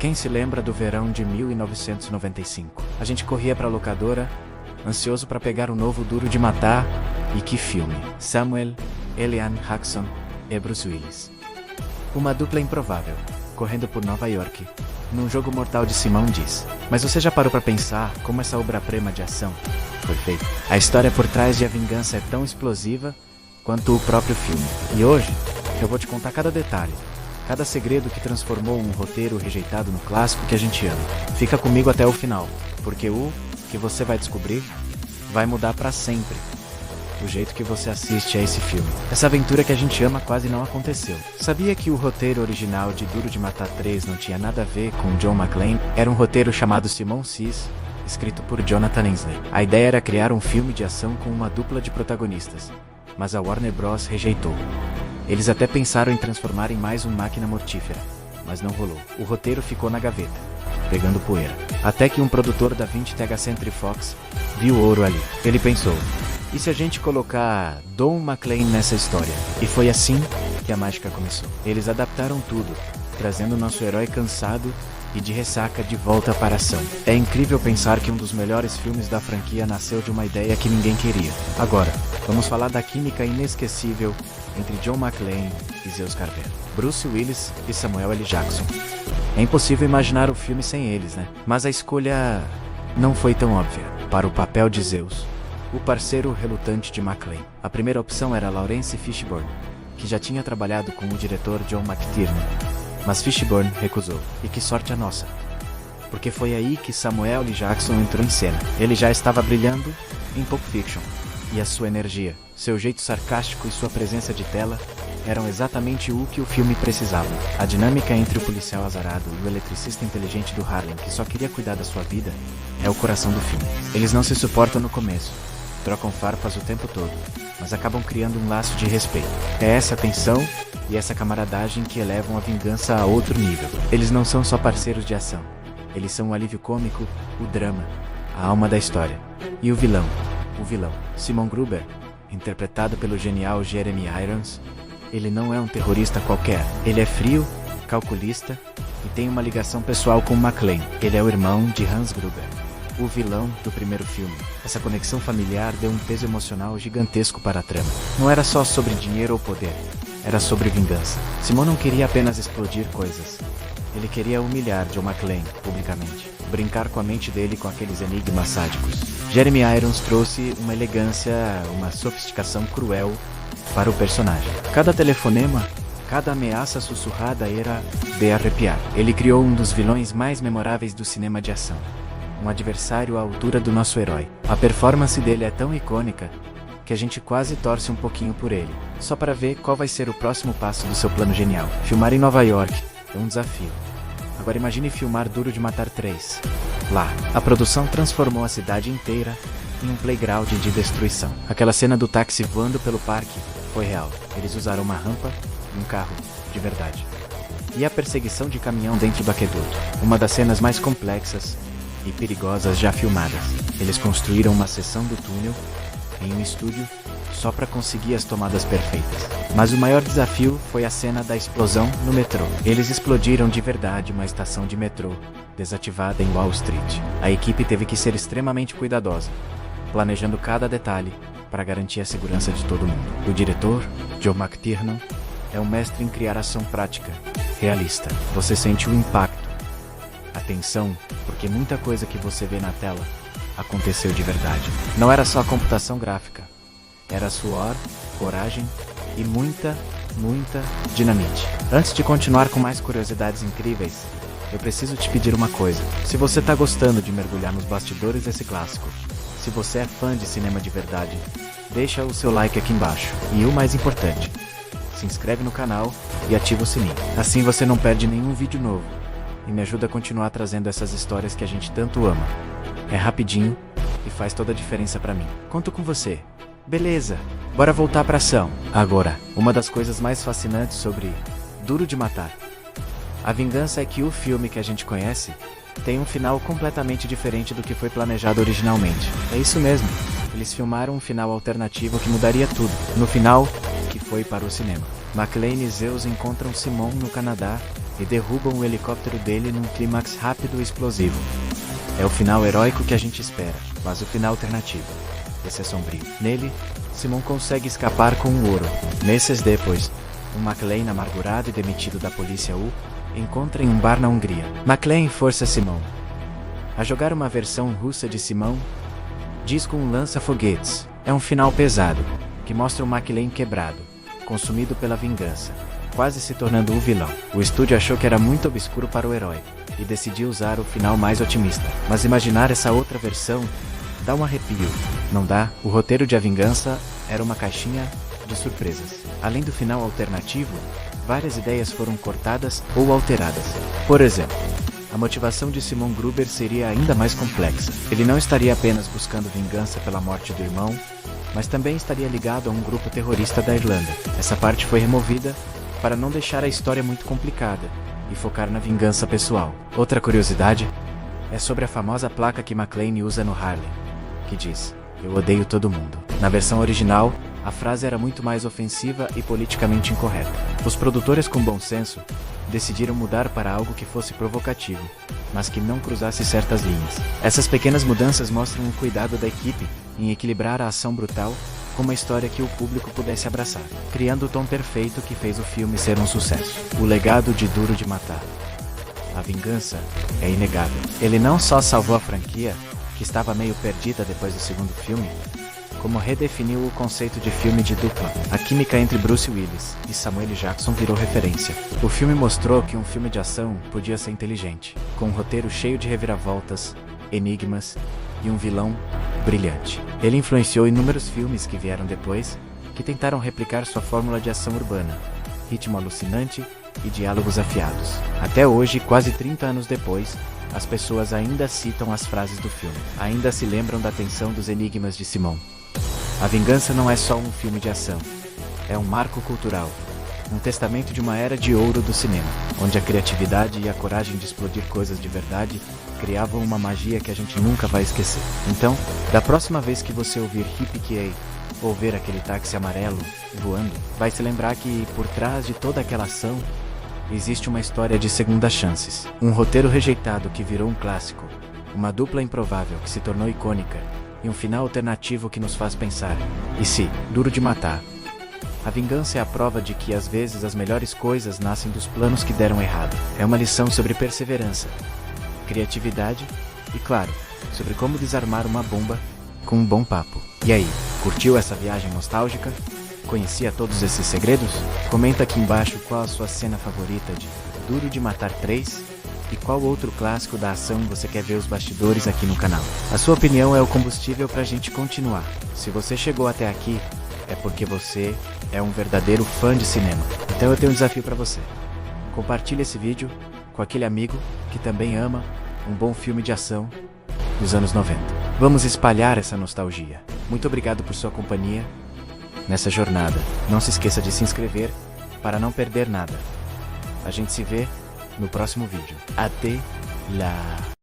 Quem se lembra do verão de 1995? A gente corria pra locadora, ansioso pra pegar o novo Duro de Matar, e que filme! Samuel L. Jackson e Bruce Willis. Uma dupla improvável, correndo por Nova York, num jogo mortal de Simão diz. Mas você já parou pra pensar como essa obra-prima de ação foi feita? A história por trás de A Vingança é tão explosiva quanto o próprio filme. E hoje, eu vou te contar cada detalhe, cada segredo que transformou um roteiro rejeitado no clássico que a gente ama. Fica comigo até o final, porque o que você vai descobrir vai mudar pra sempre o jeito que você assiste a esse filme. Essa aventura que a gente ama quase não aconteceu. Sabia que o roteiro original de Duro de Matar 3 não tinha nada a ver com John McClane? Era um roteiro chamado Simon Says, escrito por Jonathan Ensley. A ideia era criar um filme de ação com uma dupla de protagonistas, mas a Warner Bros. Rejeitou. Eles até pensaram em transformar em mais um Máquina Mortífera, mas não rolou. O roteiro ficou na gaveta, pegando poeira. Até que um produtor da 20th Century Fox viu ouro ali. Ele pensou, e se a gente colocar Don McClane nessa história? E foi assim que a mágica começou. Eles adaptaram tudo, trazendo nosso herói cansado e de ressaca de volta para a ação. É incrível pensar que um dos melhores filmes da franquia nasceu de uma ideia que ninguém queria. Agora, vamos falar da química inesquecível entre John McClane e Zeus Carver, Bruce Willis e Samuel L. Jackson. É impossível imaginar o filme sem eles, né? Mas a escolha não foi tão óbvia. Para o papel de Zeus, o parceiro relutante de McClane, a primeira opção era Laurence Fishburne, que já tinha trabalhado com o diretor John McTiernan. Mas Fishburne recusou. E que sorte a nossa, porque foi aí que Samuel L. Jackson entrou em cena. Ele já estava brilhando em Pulp Fiction, e a sua energia, seu jeito sarcástico e sua presença de tela eram exatamente o que o filme precisava. A dinâmica entre o policial azarado e o eletricista inteligente do Harlem, que só queria cuidar da sua vida, é o coração do filme. Eles não se suportam no começo, trocam farpas o tempo todo, mas acabam criando um laço de respeito. É essa tensão e essa camaradagem que elevam a vingança a outro nível. Eles não são só parceiros de ação, eles são o alívio cômico, o drama, a alma da história. E o vilão, Simon Gruber, interpretado pelo genial Jeremy Irons, ele não é um terrorista qualquer. Ele é frio, calculista e tem uma ligação pessoal com McClane. Ele é o irmão de Hans Gruber, o vilão do primeiro filme. Essa conexão familiar deu um peso emocional gigantesco para a trama. Não era só sobre dinheiro ou poder, era sobre vingança. Simon não queria apenas explodir coisas. Ele queria humilhar John McClane publicamente, brincar com a mente dele com aqueles enigmas sádicos. Jeremy Irons trouxe uma elegância, uma sofisticação cruel para o personagem. Cada telefonema, cada ameaça sussurrada era de arrepiar. Ele criou um dos vilões mais memoráveis do cinema de ação, um adversário à altura do nosso herói. A performance dele é tão icônica que a gente quase torce um pouquinho por ele, só para ver qual vai ser o próximo passo do seu plano genial. Filmar em Nova York é um desafio. Agora imagine filmar Duro de Matar 3. Lá, a produção transformou a cidade inteira em um playground de destruição. Aquela cena do táxi voando pelo parque foi real. Eles usaram uma rampa e um carro de verdade. E a perseguição de caminhão dentro do aqueduto, uma das cenas mais complexas e perigosas já filmadas. Eles construíram uma seção do túnel em um estúdio só para conseguir as tomadas perfeitas. Mas o maior desafio foi a cena da explosão no metrô. Eles explodiram de verdade uma estação de metrô desativada em Wall Street. A equipe teve que ser extremamente cuidadosa, planejando cada detalhe para garantir a segurança de todo mundo. O diretor, John McTiernan, é um mestre em criar ação prática, realista. Você sente o impacto, a tensão, porque muita coisa que você vê na tela aconteceu de verdade. Não era só a computação gráfica, era suor, coragem e muita dinamite. Antes de continuar com mais curiosidades incríveis, eu preciso te pedir uma coisa. Se você tá gostando de mergulhar nos bastidores desse clássico, se você é fã de cinema de verdade, deixa o seu like aqui embaixo. E o mais importante, se inscreve no canal e ativa o sininho. Assim você não perde nenhum vídeo novo e me ajuda a continuar trazendo essas histórias que a gente tanto ama. É rapidinho e faz toda a diferença pra mim. Conto com você. Beleza, bora voltar pra ação. Agora, uma das coisas mais fascinantes sobre Duro de Matar. A vingança é que o filme que a gente conhece tem um final completamente diferente do que foi planejado originalmente. É isso mesmo, eles filmaram um final alternativo que mudaria tudo. No final, que foi para o cinema, McClane e Zeus encontram Simon no Canadá e derrubam o helicóptero dele num clímax rápido e explosivo. É o final heróico que a gente espera, mas o final alternativo. Esse é sombrio. Nele, Simon consegue escapar com o ouro. Meses depois, um McLean amargurado e demitido da polícia o encontra em um bar na Hungria. McLean força Simon a jogar uma versão russa de Simon diz com um lança-foguetes. É um final pesado, que mostra o McLean quebrado, consumido pela vingança, quase se tornando o vilão. O estúdio achou que era muito obscuro para o herói, e decidiu usar o final mais otimista. Mas imaginar essa outra versão dá um arrepio, não dá? O roteiro de A Vingança era uma caixinha de surpresas. Além do final alternativo, várias ideias foram cortadas ou alteradas. Por exemplo, a motivação de Simon Gruber seria ainda mais complexa. Ele não estaria apenas buscando vingança pela morte do irmão, mas também estaria ligado a um grupo terrorista da Irlanda. Essa parte foi removida para não deixar a história muito complicada e focar na vingança pessoal. Outra curiosidade é sobre a famosa placa que McLean usa no Harlem, que diz: "Eu odeio todo mundo". Na versão original, a frase era muito mais ofensiva e politicamente incorreta. Os produtores com bom senso decidiram mudar para algo que fosse provocativo, mas que não cruzasse certas linhas. Essas pequenas mudanças mostram o cuidado da equipe em equilibrar a ação brutal com uma história que o público pudesse abraçar, criando o tom perfeito que fez o filme ser um sucesso. O legado de Duro de Matar. A Vingança é inegável. Ele não só salvou a franquia, que estava meio perdida depois do segundo filme, como redefiniu o conceito de filme de dupla. A química entre Bruce Willis e Samuel L. Jackson virou referência. O filme mostrou que um filme de ação podia ser inteligente, com um roteiro cheio de reviravoltas, enigmas e um vilão brilhante. Ele influenciou inúmeros filmes que vieram depois, que tentaram replicar sua fórmula de ação urbana, ritmo alucinante e diálogos afiados. Até hoje, quase 30 anos depois, as pessoas ainda citam as frases do filme, ainda se lembram da tensão dos enigmas de Simon. A Vingança não é só um filme de ação, é um marco cultural, um testamento de uma era de ouro do cinema, onde a criatividade e a coragem de explodir coisas de verdade criavam uma magia que a gente nunca vai esquecer. Então, da próxima vez que você ouvir Yippee-ki-yay ou ver aquele táxi amarelo voando, vai se lembrar que por trás de toda aquela ação existe uma história de segundas chances, um roteiro rejeitado que virou um clássico, uma dupla improvável que se tornou icônica e um final alternativo que nos faz pensar: e se? Duro de Matar. A Vingança é a prova de que às vezes as melhores coisas nascem dos planos que deram errado. É uma lição sobre perseverança, criatividade e, claro, sobre como desarmar uma bomba com um bom papo. E aí, curtiu essa viagem nostálgica? Conhecia todos esses segredos? Comenta aqui embaixo qual a sua cena favorita de Duro de Matar 3 e qual outro clássico da ação você quer ver os bastidores aqui no canal. A sua opinião é o combustível pra gente continuar. Se você chegou até aqui, é porque você é um verdadeiro fã de cinema. Então eu tenho um desafio pra você. Compartilhe esse vídeo com aquele amigo que também ama um bom filme de ação dos anos 90. Vamos espalhar essa nostalgia. Muito obrigado por sua companhia nessa jornada. Não se esqueça de se inscrever para não perder nada. A gente se vê no próximo vídeo. Até lá!